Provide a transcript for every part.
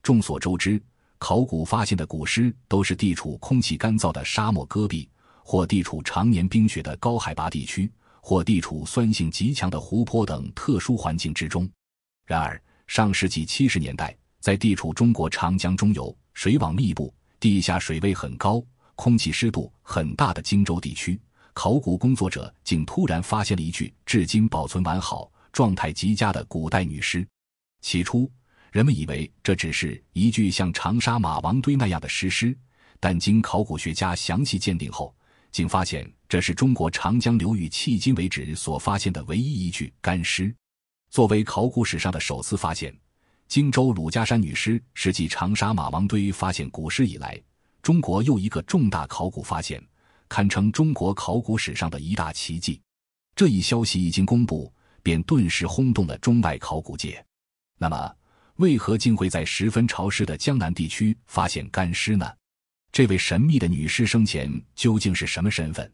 众所周知，考古发现的古尸都是地处空气干燥的沙漠戈壁，或地处常年冰雪的高海拔地区，或地处酸性极强的湖泊等特殊环境之中。然而，上世纪70年代，在地处中国长江中游、水网密布、地下水位很高、空气湿度很大的荆州地区，考古工作者竟突然发现了一具至今保存完好、状态极佳的古代女尸。起初，人们以为这只是一具像长沙马王堆那样的石狮，但经考古学家详细鉴定后，竟发现这是中国长江流域迄今为止所发现的唯一一具干尸。作为考古史上的首次发现，荆州鲁家山女尸是继长沙马王堆发现古尸以来，中国又一个重大考古发现，堪称中国考古史上的一大奇迹。这一消息一经公布，便顿时轰动了中外考古界。那么，为何竟会在十分潮湿的江南地区发现干尸呢？这位神秘的女尸生前究竟是什么身份？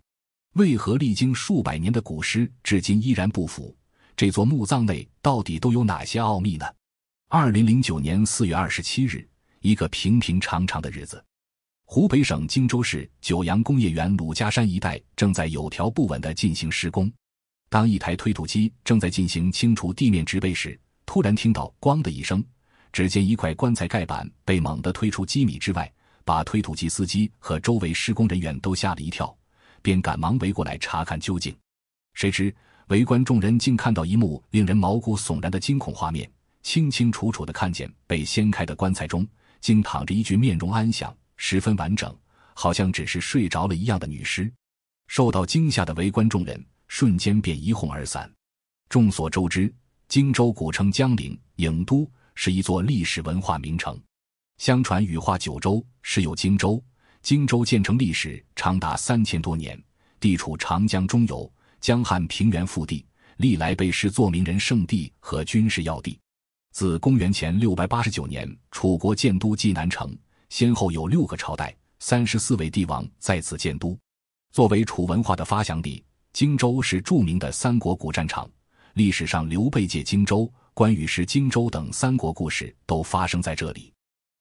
为何历经数百年的古尸至今依然不腐？这座墓葬内到底都有哪些奥秘呢？2009年4月27日，一个平平常常的日子，湖北省荆州市九阳工业园鲁家山一带正在有条不紊地进行施工。当一台推土机正在进行清除地面植被时，突然听到咣的一声，只见一块棺材盖板被猛地推出几米之外，把推土机司机和周围施工人员都吓了一跳，便赶忙围过来查看究竟。谁知围观众人竟看到一幕令人毛骨悚然的惊恐画面，清清楚楚地看见被掀开的棺材中竟躺着一具面容安详、十分完整，好像只是睡着了一样的女尸。受到惊吓的围观众人瞬间便一哄而散。众所周知，荆州古称江陵、郢都，是一座历史文化名城。相传羽化九州，时有荆州。荆州建成历史长达3000多年，地处长江中游，江汉平原腹地，历来被视作名人圣地和军事要地。自公元前689年楚国建都济南城，先后有6个朝代、34位帝王在此建都。作为楚文化的发祥地，荆州是著名的三国古战场。历史上刘备借荆州、关羽食荆州等三国故事都发生在这里。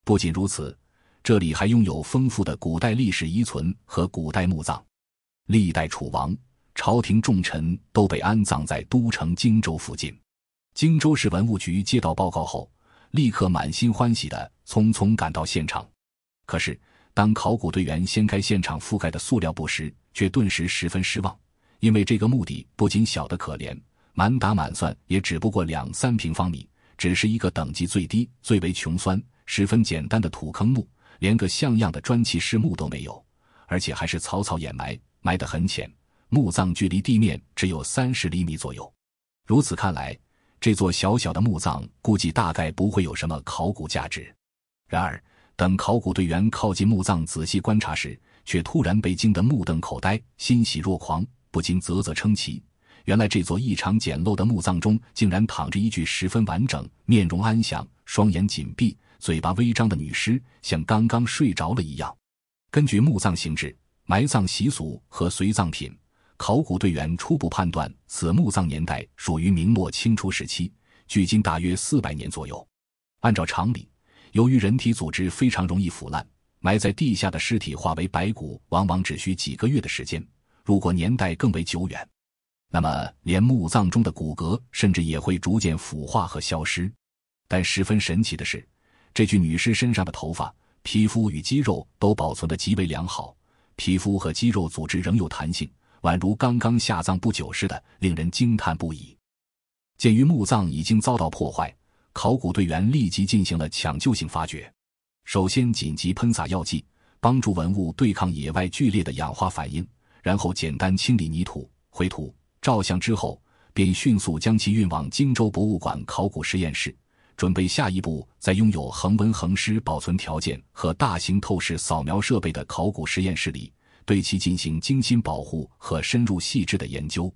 不仅如此，这里还拥有丰富的古代历史遗存和古代墓葬。历代楚王、朝廷重臣都被安葬在都城荆州附近。荆州市文物局接到报告后，立刻满心欢喜地匆匆赶到现场。可是，当考古队员掀开现场覆盖的塑料布时，却顿时十分失望，因为这个墓地不仅小得可怜，满打满算也只不过2-3平方米，只是一个等级最低、最为穷酸、十分简单的土坑墓，连个像样的砖砌尸墓都没有，而且还是草草掩埋，埋得很浅，墓葬距离地面只有30厘米左右。如此看来，这座小小的墓葬估计大概不会有什么考古价值。然而，等考古队员靠近墓葬仔细观察时，却突然被惊得目瞪口呆，欣喜若狂，不禁啧啧称奇。原来这座异常简陋的墓葬中竟然躺着一具十分完整、面容安详、双眼紧闭、嘴巴微张的女尸，像刚刚睡着了一样。根据墓葬形制、埋葬习俗和随葬品，考古队员初步判断此墓葬年代属于明末清初时期，距今大约400年左右。按照常理，由于人体组织非常容易腐烂，埋在地下的尸体化为白骨往往只需几个月的时间，如果年代更为久远，那么连墓葬中的骨骼甚至也会逐渐腐化和消失。但十分神奇的是，这具女尸身上的头发、皮肤与肌肉都保存得极为良好，皮肤和肌肉组织仍有弹性，宛如刚刚下葬不久似的，令人惊叹不已。鉴于墓葬已经遭到破坏，考古队员立即进行了抢救性发掘。首先紧急喷洒药剂，帮助文物对抗野外剧烈的氧化反应，然后简单清理泥土、灰土、照相之后，便迅速将其运往荆州博物馆考古实验室，准备下一步在拥有恒温恒湿保存条件和大型透视扫描设备的考古实验室里，对其进行精心保护和深入细致的研究。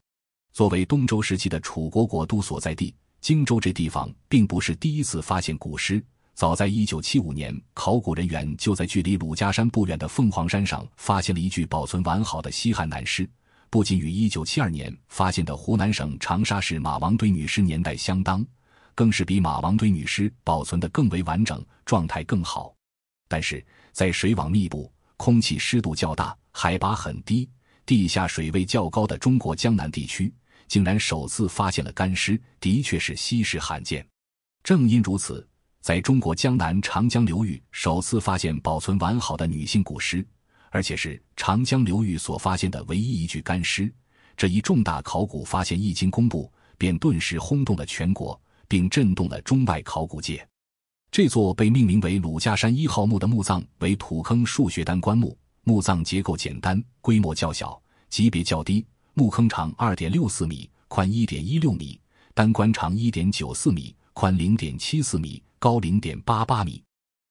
作为东周时期的楚国国都所在地，荆州这地方并不是第一次发现古尸。早在1975年，考古人员就在距离鲁家山不远的凤凰山上发现了一具保存完好的西汉男尸，不仅与1972年发现的湖南省长沙市马王堆女尸年代相当，更是比马王堆女尸保存得更为完整，状态更好。但是在水网密布、空气湿度较大、海拔很低、地下水位较高的中国江南地区，竟然首次发现了干尸，的确是稀世罕见。正因如此，在中国江南长江流域首次发现保存完好的女性骨尸，而且是长江流域所发现的唯一一具干尸，这一重大考古发现一经公布，便顿时轰动了全国，并震动了中外考古界。这座被命名为鲁家山1号墓的墓葬为土坑数学单棺木，墓葬结构简单，规模较小，级别较低，墓坑长 2.64 米，宽 1.16 米，单棺长 1.94 米，宽 0.74 米，高 0.88 米。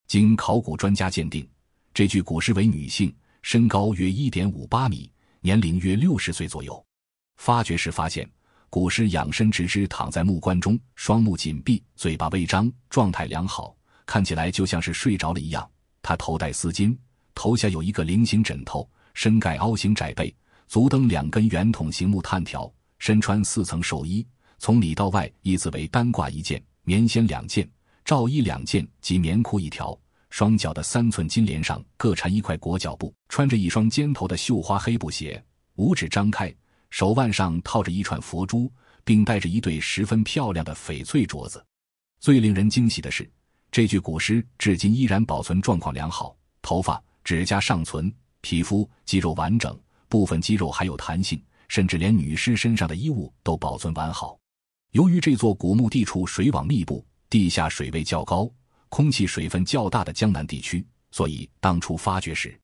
经考古专家鉴定，这具骨尸为女性，身高约 1.58 米，年龄约60岁左右。发掘时发现，骨尸仰身直直躺在木棺中，双目紧闭，嘴巴微张，状态良好，看起来就像是睡着了一样。他头戴丝巾，头下有一个菱形枕头，身盖凹形窄被，足蹬2根圆筒形木炭条，身穿4层寿衣，从里到外依次为单褂1件、棉仙2件、罩衣2件及棉裤1条，双脚的3寸金莲上各缠一块裹脚布，穿着一双尖头的绣花黑布鞋，五指张开，手腕上套着一串佛珠，并戴着一对十分漂亮的翡翠镯子。最令人惊喜的是，这具骨尸至今依然保存状况良好，头发、指甲尚存，皮肤、肌肉完整，部分肌肉还有弹性，甚至连女尸身上的衣物都保存完好。由于这座古墓地处水网密布、地下水位较高、空气水分较大的江南地区，所以当初发掘时，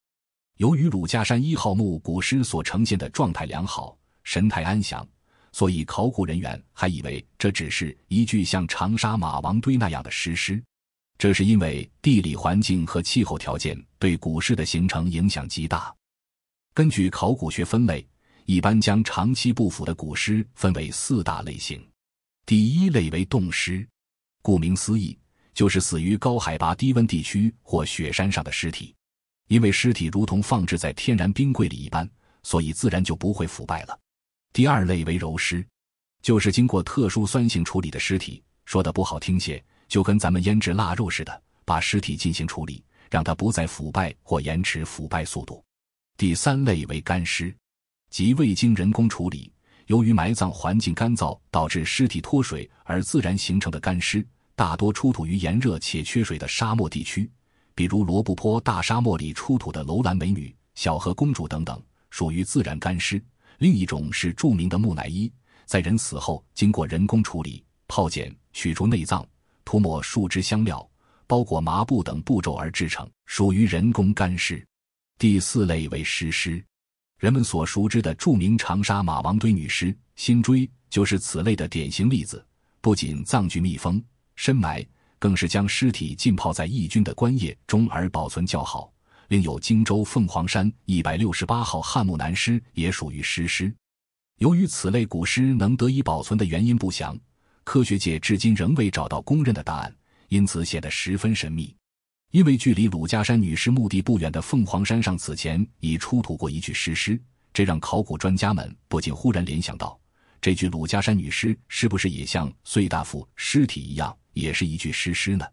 由于鲁家山1号墓骨尸所呈现的状态良好、神态安详，所以考古人员还以为这只是一具像长沙马王堆那样的尸尸。这是因为地理环境和气候条件对骨尸的形成影响极大。根据考古学分类，一般将长期不腐的骨尸分为4大类型。第一类为冻尸，顾名思义，就是死于高海拔低温地区或雪山上的尸体。因为尸体如同放置在天然冰柜里一般，所以自然就不会腐败了。第二类为鞣尸，就是经过特殊酸性处理的尸体，说的不好听些，就跟咱们腌制腊肉似的，把尸体进行处理，让它不再腐败或延迟腐败速度。第三类为干尸，即未经人工处理，由于埋葬环境干燥导致尸体脱水而自然形成的干尸，大多出土于炎热且缺水的沙漠地区，比如罗布泊大沙漠里出土的楼兰美女、小河公主等等，属于自然干尸。另一种是著名的木乃伊，在人死后经过人工处理、泡碱、取出内脏、涂抹树脂香料、包裹麻布等步骤而制成，属于人工干尸。第四类为尸尸，人们所熟知的著名长沙马王堆女尸、辛锥就是此类的典型例子。不仅葬具密封、深埋，更是将尸体浸泡在抑菌的棺液中而保存较好。另有荆州凤凰山168号汉墓男尸也属于尸尸。由于此类古尸能得以保存的原因不详，科学界至今仍未找到公认的答案，因此显得十分神秘。因为距离鲁家山女尸墓地不远的凤凰山上此前已出土过一具尸尸，这让考古专家们不禁忽然联想到，这具鲁家山女尸是不是也像穗大夫尸体一样，也是一具尸尸呢？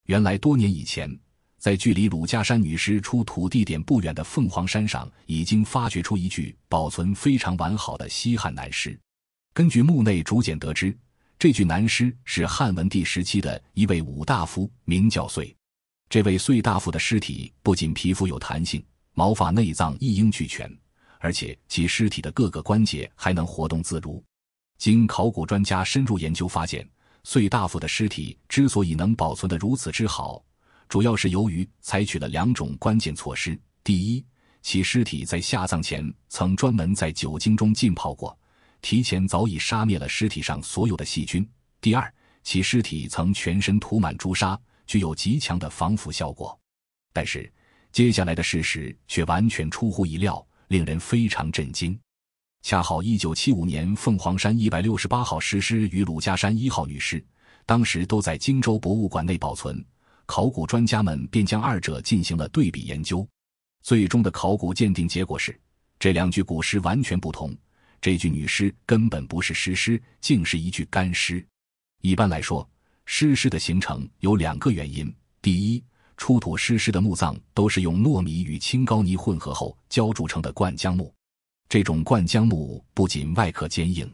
原来多年以前，在距离鲁家山女尸出土地点不远的凤凰山上，已经发掘出一具保存非常完好的西汉男尸。根据墓内竹简得知，这具男尸是汉文帝时期的一位武大夫，名叫穗。这位穗大夫的尸体不仅皮肤有弹性，毛发内脏一应俱全，而且其尸体的各个关节还能活动自如。经考古专家深入研究发现，穗大夫的尸体之所以能保存得如此之好，主要是由于采取了2种关键措施。第一，其尸体在下葬前曾专门在酒精中浸泡过，提前早已杀灭了尸体上所有的细菌。第二，其尸体曾全身涂满朱砂，具有极强的防腐效果。但是接下来的事实却完全出乎意料，令人非常震惊。恰好1975年凤凰山168号尸尸与鲁家山1号女尸当时都在荆州博物馆内保存，考古专家们便将二者进行了对比研究。最终的考古鉴定结果是，这2具古尸完全不同，这具女尸根本不是尸尸，竟是一具干尸。一般来说，尸尸的形成有2个原因：第一，出土尸尸的墓葬都是用糯米与青膏泥混合后浇筑成的灌浆木，这种灌浆木不仅外壳坚硬，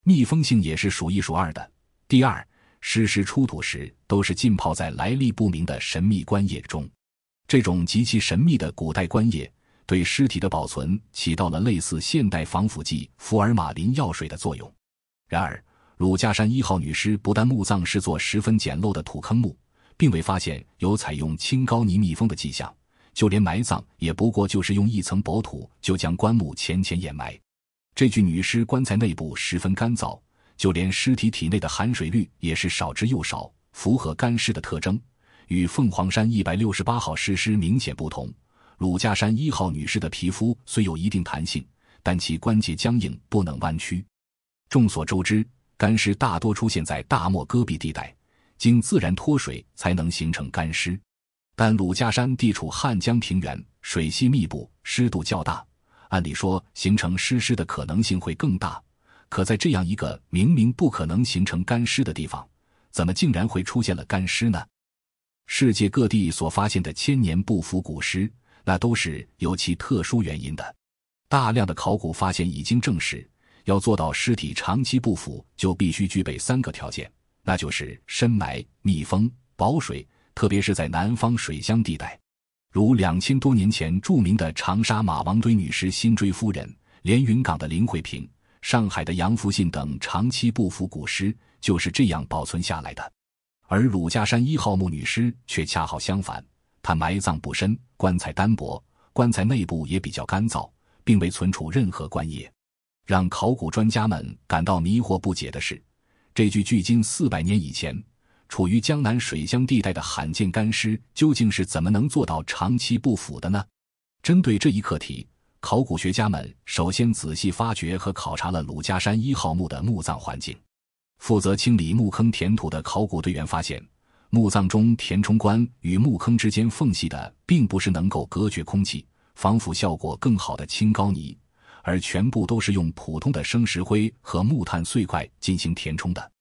密封性也是数一数二的。第二，尸尸出土时都是浸泡在来历不明的神秘棺液中，这种极其神秘的古代棺液对尸体的保存起到了类似现代防腐剂福尔马林药水的作用。然而，鲁家山1号女尸不但墓葬是座十分简陋的土坑墓，并未发现有采用青膏泥密封的迹象，就连埋葬也不过就是用一层薄土就将棺木浅浅掩埋。这具女尸棺材内部十分干燥，就连尸体体内的含水率也是少之又少，符合干尸的特征，与凤凰山168号尸明显不同。鲁家山1号女尸的皮肤虽有一定弹性，但其关节僵硬，不能弯曲。众所周知，干尸大多出现在大漠戈壁地带，经自然脱水才能形成干尸。但鲁家山地处汉江平原，水系密布，湿度较大，按理说形成湿尸的可能性会更大，可在这样一个明明不可能形成干尸的地方，怎么竟然会出现了干尸呢？世界各地所发现的千年不腐古尸，那都是有其特殊原因的。大量的考古发现已经证实，要做到尸体长期不腐，就必须具备3个条件，那就是深埋、密封、保水，特别是在南方水乡地带。如2000多年前著名的长沙马王堆女尸辛追夫人、连云港的林慧萍、上海的杨福信等长期不腐古尸就是这样保存下来的。而鲁家山1号墓女尸却恰好相反，她埋葬不深，棺材单薄，棺材内部也比较干燥，并未存储任何棺液。让考古专家们感到迷惑不解的是，这具距今400年以前处于江南水乡地带的罕见干尸究竟是怎么能做到长期不腐的呢？针对这一课题，考古学家们首先仔细发掘和考察了鲁家山1号墓的墓葬环境。负责清理墓坑填土的考古队员发现，墓葬中填充棺与墓坑之间缝隙的并不是能够隔绝空气、防腐效果更好的青膏泥，而全部都是用普通的生石灰和木炭碎块进行填充的。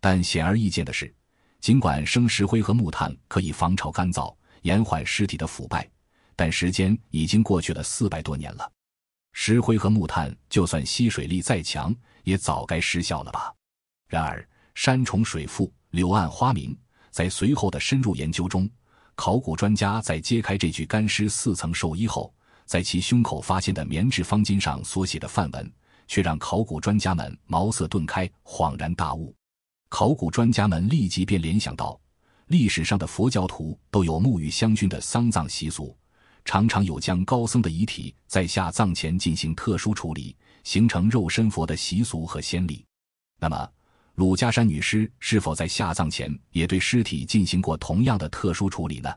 但显而易见的是，尽管生石灰和木炭可以防潮干燥，延缓尸体的腐败，但时间已经过去了400多年了。石灰和木炭就算吸水力再强，也早该失效了吧。然而山重水复，柳暗花明，在随后的深入研究中，考古专家在揭开这具干尸4层寿衣后，在其胸口发现的棉质方巾上所写的范文，却让考古专家们茅塞顿开，恍然大悟。考古专家们立即便联想到，历史上的佛教徒都有沐浴香薰的丧葬习俗，常常有将高僧的遗体在下葬前进行特殊处理，形成肉身佛的习俗和先例。那么鲁家山女尸是否在下葬前也对尸体进行过同样的特殊处理呢？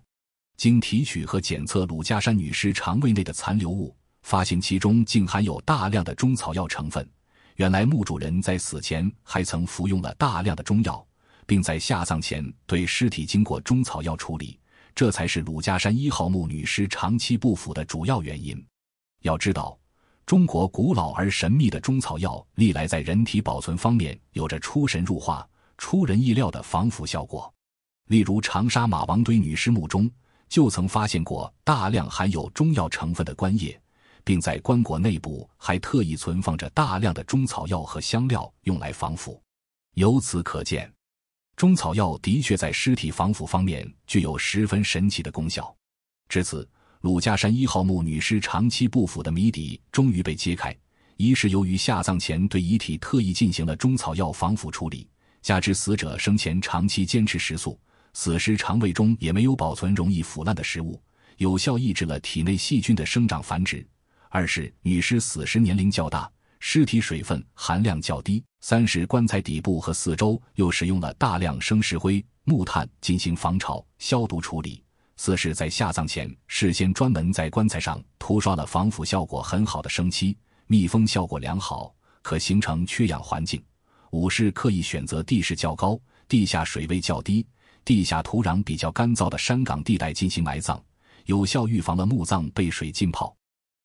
经提取和检测鲁家山女尸肠胃内的残留物，发现其中竟含有大量的中草药成分。原来墓主人在死前还曾服用了大量的中药，并在下葬前对尸体经过中草药处理，这才是鲁家山1号墓女尸长期不腐的主要原因。要知道，中国古老而神秘的中草药历来在人体保存方面有着出神入化、出人意料的防腐效果。例如长沙马王堆女尸墓中就曾发现过大量含有中药成分的棺液，并在棺椁内部还特意存放着大量的中草药和香料用来防腐。由此可见，中草药的确在尸体防腐方面具有十分神奇的功效。至此，鲁家山1号墓女尸长期不腐的谜底终于被揭开。一是由于下葬前对遗体特意进行了中草药防腐处理，加之死者生前长期坚持食素，死尸肠胃中也没有保存容易腐烂的食物，有效抑制了体内细菌的生长繁殖。二是女尸死时年龄较大，尸体水分含量较低。三是棺材底部和四周又使用了大量生石灰、木炭进行防潮、消毒处理。四是在下葬前事先专门在棺材上涂刷了防腐效果很好的生漆，密封效果良好，可形成缺氧环境。五是刻意选择地势较高、地下水位较低、地下土壤比较干燥的山岗地带进行埋葬，有效预防了墓葬被水浸泡。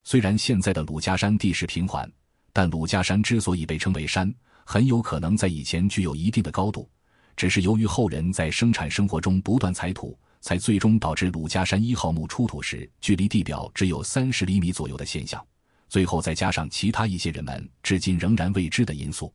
虽然现在的鲁家山地势平缓，但鲁家山之所以被称为山，很有可能在以前具有一定的高度，只是由于后人在生产生活中不断采土，才最终导致鲁家山1号墓出土时距离地表只有30厘米左右的现象，最后再加上其他一些人们至今仍然未知的因素，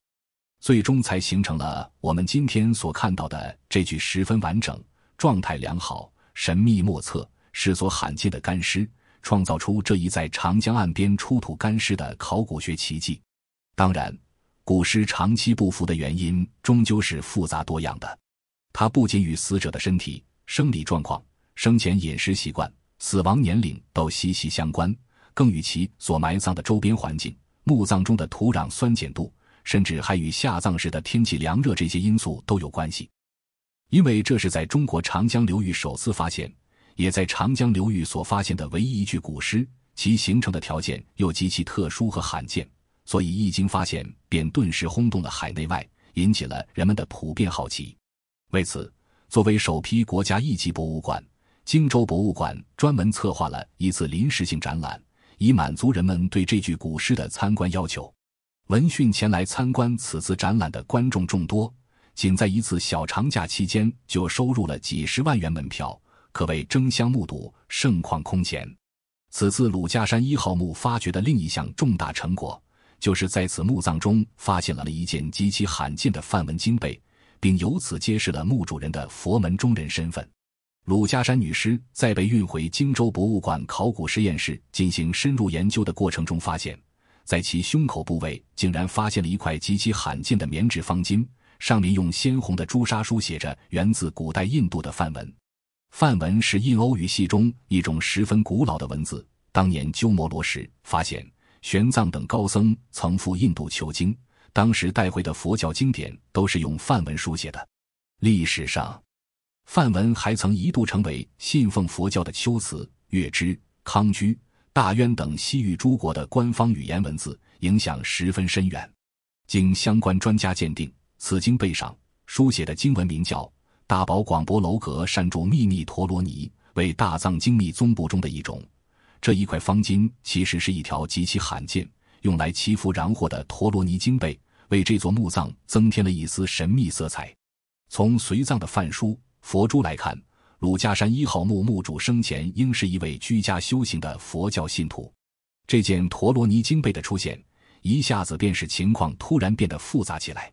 最终才形成了我们今天所看到的这具十分完整、状态良好、神秘莫测、世所罕见的干尸，创造出这一在长江岸边出土干尸的考古学奇迹。当然，古尸长期不腐的原因终究是复杂多样的，它不仅与死者的身体、生理状况、生前饮食习惯、死亡年龄都息息相关，更与其所埋葬的周边环境、墓葬中的土壤酸碱度，甚至还与下葬时的天气凉热这些因素都有关系。因为这是在中国长江流域首次发现，也在长江流域所发现的唯一一具古尸，其形成的条件又极其特殊和罕见，所以一经发现便顿时轰动了海内外，引起了人们的普遍好奇。为此，作为首批国家一级博物馆，荆州博物馆专门策划了一次临时性展览，以满足人们对这具古尸的参观要求。闻讯前来参观此次展览的观众众多，仅在一次小长假期间就收入了几十万元门票，可谓争相目睹，盛况空前。此次鲁家山1号墓发掘的另一项重大成果，就是在此墓葬中发现了一件极其罕见的梵文经被，并由此揭示了墓主人的佛门中人身份。鲁家山女尸在被运回荆州博物馆考古实验室进行深入研究的过程中发现，在其胸口部位竟然发现了一块极其罕见的棉质方巾，上面用鲜红的朱砂书写着源自古代印度的梵文。梵文是印欧语系中一种十分古老的文字，当年鸠摩罗什、发现、玄奘等高僧曾赴印度求经，当时带回的佛教经典都是用梵文书写的。历史上，梵文还曾一度成为信奉佛教的龟兹、月支、康居、大渊等西域诸国的官方语言文字，影响十分深远。经相关专家鉴定，此经被上书写的经文名叫大宝广博楼阁善住秘密陀罗尼，为大藏经密宗部中的一种。这一块方巾其实是一条极其罕见、用来祈福燃祸的陀罗尼经被，为这座墓葬增添了一丝神秘色彩。从随葬的梵书、佛珠来看，鲁家山1号墓墓主生前应是一位居家修行的佛教信徒。这件陀罗尼经被的出现，一下子便使情况突然变得复杂起来。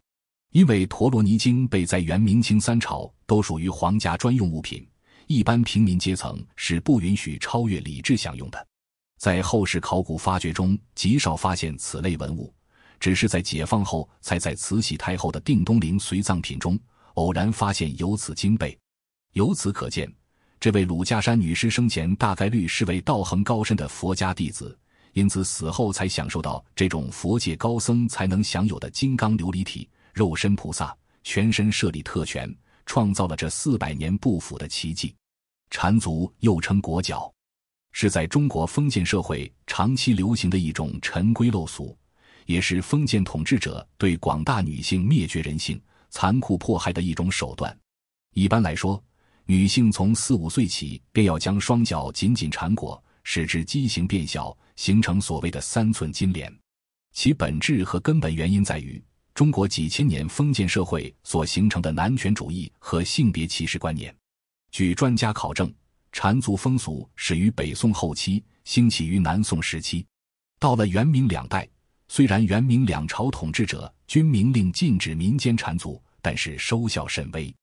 因为陀罗尼经被在元明清三朝都属于皇家专用物品，一般平民阶层是不允许超越礼制享用的。在后世考古发掘中极少发现此类文物，只是在解放后才在慈禧太后的定东陵随葬品中偶然发现有此经被。由此可见，这位鲁家山女尸生前大概率是位道行高深的佛家弟子，因此死后才享受到这种佛界高僧才能享有的金刚琉璃体、肉身菩萨、全身舍利特权，创造了这400年不腐的奇迹。缠足又称裹脚，是在中国封建社会长期流行的一种陈规陋俗，也是封建统治者对广大女性灭绝人性、残酷迫害的一种手段。一般来说，女性从4、5岁起便要将双脚紧紧缠裹，使之畸形变小，形成所谓的3寸金莲。其本质和根本原因在于中国几千年封建社会所形成的男权主义和性别歧视观念。据专家考证，缠足风俗始于北宋后期，兴起于南宋时期。到了元明两代，虽然元明两朝统治者均明令禁止民间缠足，但是收效甚微。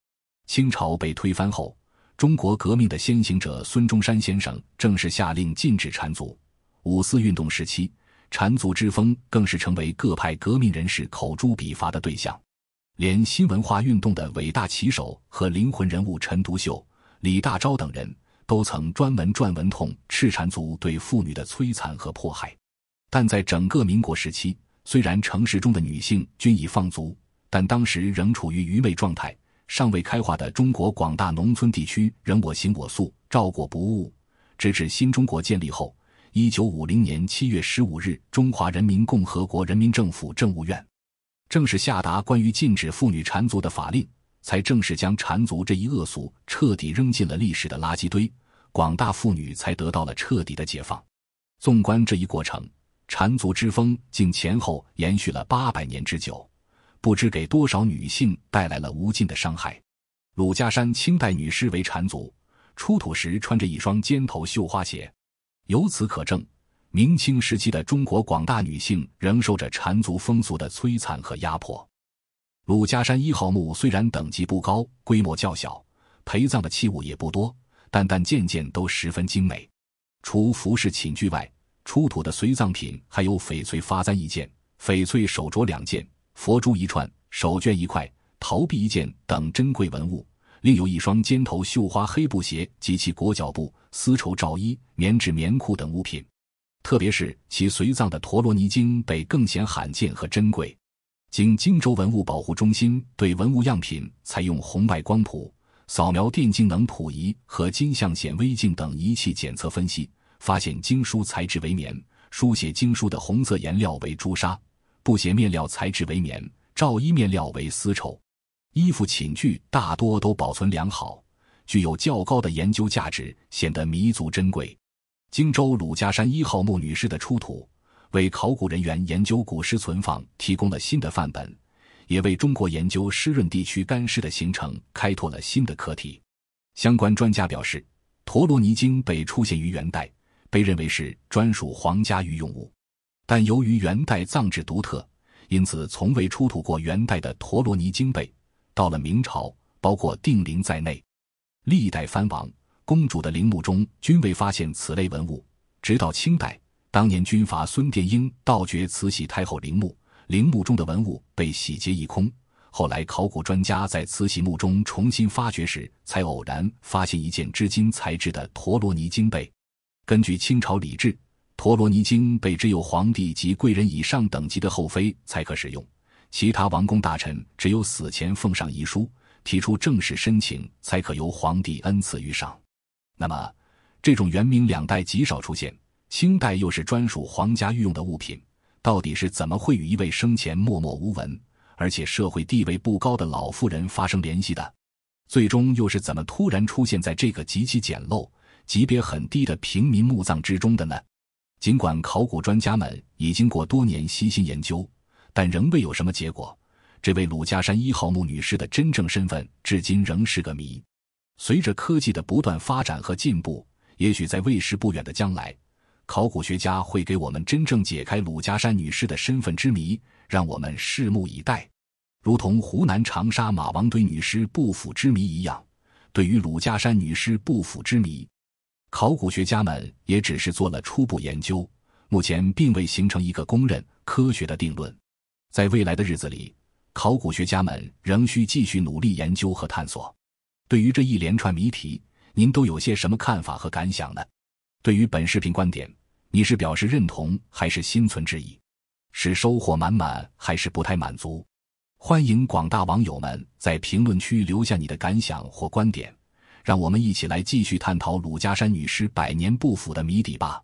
清朝被推翻后，中国革命的先行者孙中山先生正式下令禁止缠足。五四运动时期，缠足之风更是成为各派革命人士口诛笔伐的对象。连新文化运动的伟大旗手和灵魂人物陈独秀、李大钊等人都曾专门撰文痛斥缠足对妇女的摧残和迫害。但在整个民国时期，虽然城市中的女性均已放足，但当时仍处于愚昧状态，尚未开化的中国广大农村地区仍我行我素，照过不误。直至新中国建立后，1950年7月15日，中华人民共和国人民政府政务院正式下达关于禁止妇女缠足的法令，才正式将缠足这一恶俗彻底扔进了历史的垃圾堆，广大妇女才得到了彻底的解放。纵观这一过程，缠足之风竟前后延续了800年之久，不知给多少女性带来了无尽的伤害。鲁家山清代女尸为缠足，出土时穿着一双尖头绣花鞋，由此可证，明清时期的中国广大女性仍受着缠足风俗的摧残和压迫。鲁家山1号墓虽然等级不高，规模较小，陪葬的器物也不多，但件件都十分精美。除服饰寝具外，出土的随葬品还有翡翠发簪1件、翡翠手镯2件、佛珠1串、手绢1块、陶币1件等珍贵文物，另有一双尖头绣花黑布鞋及其裹脚布、丝绸罩衣、棉质棉裤等物品。特别是其随葬的陀罗尼经被更显罕见和珍贵。经荆州文物保护中心对文物样品采用红外光谱、扫描电镜能谱仪和金像显微镜等仪器检测分析，发现经书材质为棉，书写经书的红色颜料为朱砂，布鞋面料材质为棉，罩衣面料为丝绸，衣服寝具大多都保存良好，具有较高的研究价值，显得弥足珍贵。荆州鲁家山1号墓女尸的出土，为考古人员研究古尸存放提供了新的范本，也为中国研究湿润地区干尸的形成开拓了新的课题。相关专家表示，陀罗尼经被出现于元代，被认为是专属皇家御用物，但由于元代葬制独特，因此从未出土过元代的陀罗尼经被。到了明朝，包括定陵在内，历代藩王、公主的陵墓中均未发现此类文物，直到清代，当年军阀孙殿英盗掘慈禧太后陵墓，陵墓中的文物被洗劫一空。后来考古专家在慈禧墓中重新发掘时，才偶然发现一件织金材质的陀罗尼经被。根据清朝礼制，陀罗尼经被只有皇帝及贵人以上等级的后妃才可使用，其他王公大臣只有死前奉上遗书，提出正式申请，才可由皇帝恩赐于上。那么，这种元明两代极少出现，清代又是专属皇家御用的物品，到底是怎么会与一位生前默默无闻，而且社会地位不高的老妇人发生联系的？最终又是怎么突然出现在这个极其简陋、级别很低的平民墓葬之中的呢？尽管考古专家们已经过多年悉心研究，但仍未有什么结果。这位鲁家山1号墓女尸的真正身份至今仍是个谜。随着科技的不断发展和进步，也许在未时不远的将来，考古学家会给我们真正解开鲁家山女尸的身份之谜，让我们拭目以待。如同湖南长沙马王堆女尸不腐之谜一样，对于鲁家山女尸不腐之谜，考古学家们也只是做了初步研究，目前并未形成一个公认科学的定论。在未来的日子里，考古学家们仍需继续努力研究和探索。对于这一连串谜题，您都有些什么看法和感想呢？对于本视频观点，你是表示认同还是心存质疑？是收获满满还是不太满足？欢迎广大网友们在评论区留下你的感想或观点，让我们一起来继续探讨鲁家山女尸百年不腐的谜底吧。